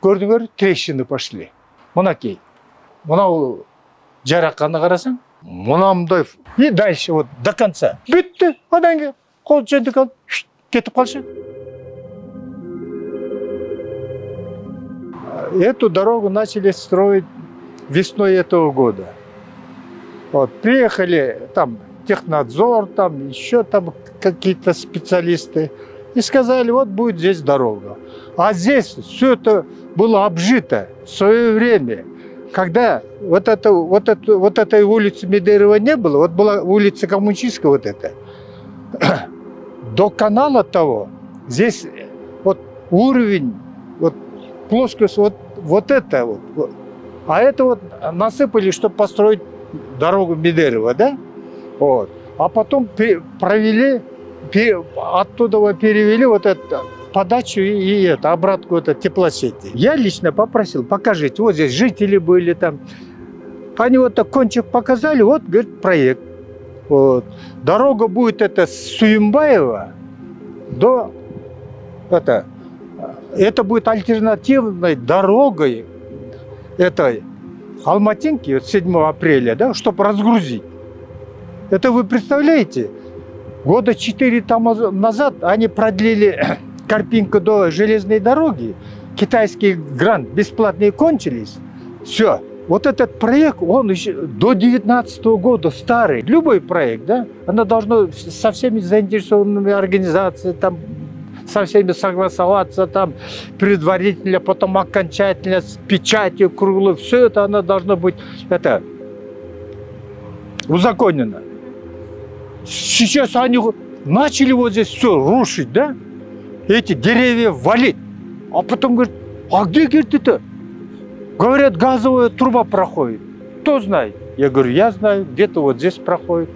көрдіңдер, трещины пошли. Мынакей. Мынау жараққанды қарасаң, мынамдай. И дальше вот до конца. Бітті, одан кейін қол жөндік алып, кетіп қалшы. Эту дорогу начали строить весной этого года. Вот, приехали там технадзор, там еще там какие-то специалисты и сказали, вот будет здесь дорога. А здесь все это было обжито в свое время, когда вот этой улицы Медерова не было, вот была улица Коммунистическая вот эта. До канала того, здесь вот уровень, вот плоскость, вот это вот. А это вот насыпали, чтобы построить дорогу Медерова, да? Вот. А потом провели, оттуда перевели вот эту подачу и обратку это теплосети. Я лично попросил, покажите, вот здесь жители были там. Они вот так кончик показали, вот, говорит, проект. Вот. Дорога будет это с Суимбаева до... Это будет альтернативной дорогой этой Алматинки 7 апреля, да, чтобы разгрузить. Это вы представляете? Года 4 тому назад они продлили Карпинку до железной дороги. Китайские гранты бесплатные кончились. Все. Вот этот проект, он еще до 2019 года старый. Любой проект, да, оно должно со всеми заинтересованными организациями, там, со всеми согласоваться, там, предварительно, потом окончательно, с печатью круглой. Все это оно должно быть узаконено. Сейчас они начали вот здесь все рушить, да? Эти деревья валить. А потом говорят, а где, говорит, это? Говорят, газовая труба проходит. Кто знает? Я говорю, я знаю, где-то вот здесь проходит.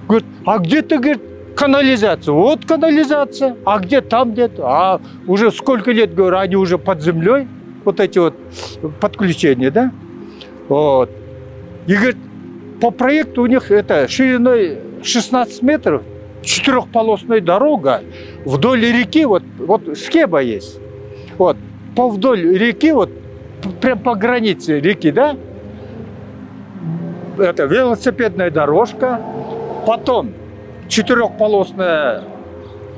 Говорит, а где-то, говорит, канализация. Вот канализация. А где там где-то? А уже сколько лет, говорю, они уже под землей. Вот эти вот подключения, да? Вот. И говорит, по проекту у них это шириной 16 метров, четырехполосная дорога вдоль реки, вот схема есть. Вот, вдоль реки, вот, прям по границе реки, да? Это велосипедная дорожка, потом четырехполосная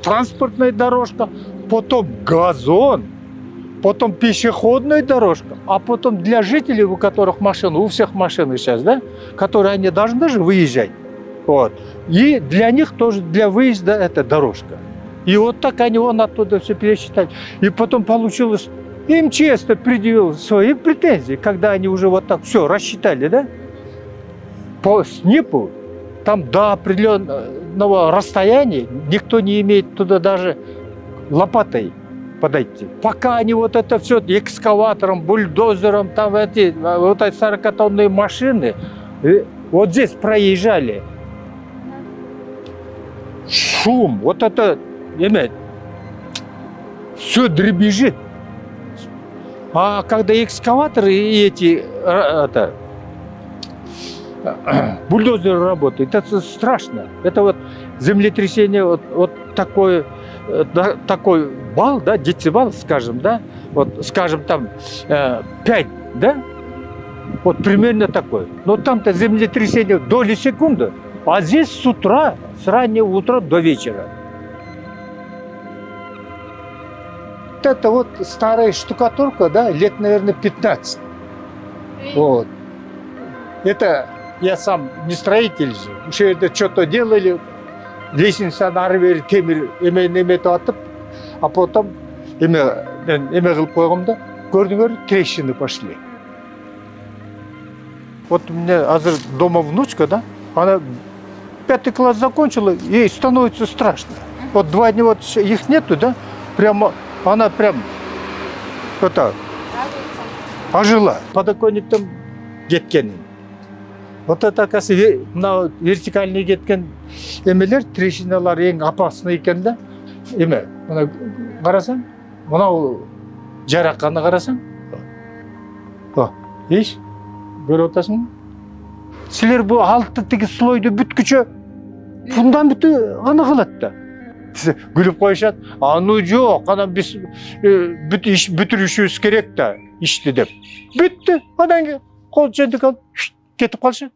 транспортная дорожка, потом газон, потом пешеходная дорожка, а потом для жителей, у которых машины, у всех машины сейчас, да, которые они должны же выезжать, вот, и для них тоже для выезда эта дорожка. И вот так они вон оттуда все пересчитали. И потом получилось, МЧС предъявил свои претензии, когда они уже вот так все рассчитали, да, по СНИПу, там до определенного расстояния никто не имеет туда даже лопатой подойти. Пока они вот это все экскаватором, бульдозером, там эти 40-тонные машины вот здесь проезжали. Шум, вот это, все дребезжит. А когда экскаваторы и эти бульдозеры работают, это страшно. Это вот землетрясение, вот такой балл, да, децибал, скажем, да, вот, скажем, там 5, да, вот примерно такой. Но там-то землетрясение доли секунды, а здесь с утра, с раннего утра до вечера. Вот это вот старая штукатурка, да, лет, наверное, 15. Вот. Это я сам не строитель же, уже это что-то делали. Лестница нарвер темир эме атып, а потом эме кылып койгомда көрдүңөр, трещины пошли. Вот у меня азыр дома внучка, да, она 5 класс закончила, ей становится страшно. Вот 2 дня вот их нету, да, прямо она прям это ожила. Подоконник там кеткен. Вот это, оказывается, на вертикальный кеткен эмелер, трещиналар ең опасный екен да. Эме, мына қарасаң, мынау жараққаны қарасаң. Еш, көріп отырсың? Сілер бұл алтыдегі слойды бүткічі фундаменті ғана қалады да. десе күліп қойышады. Ну жоқ, анан біз бүтүрүшүбүз керек да ишти деп. Бүтті, одан кейін қол жендік алып кетіп қалшы.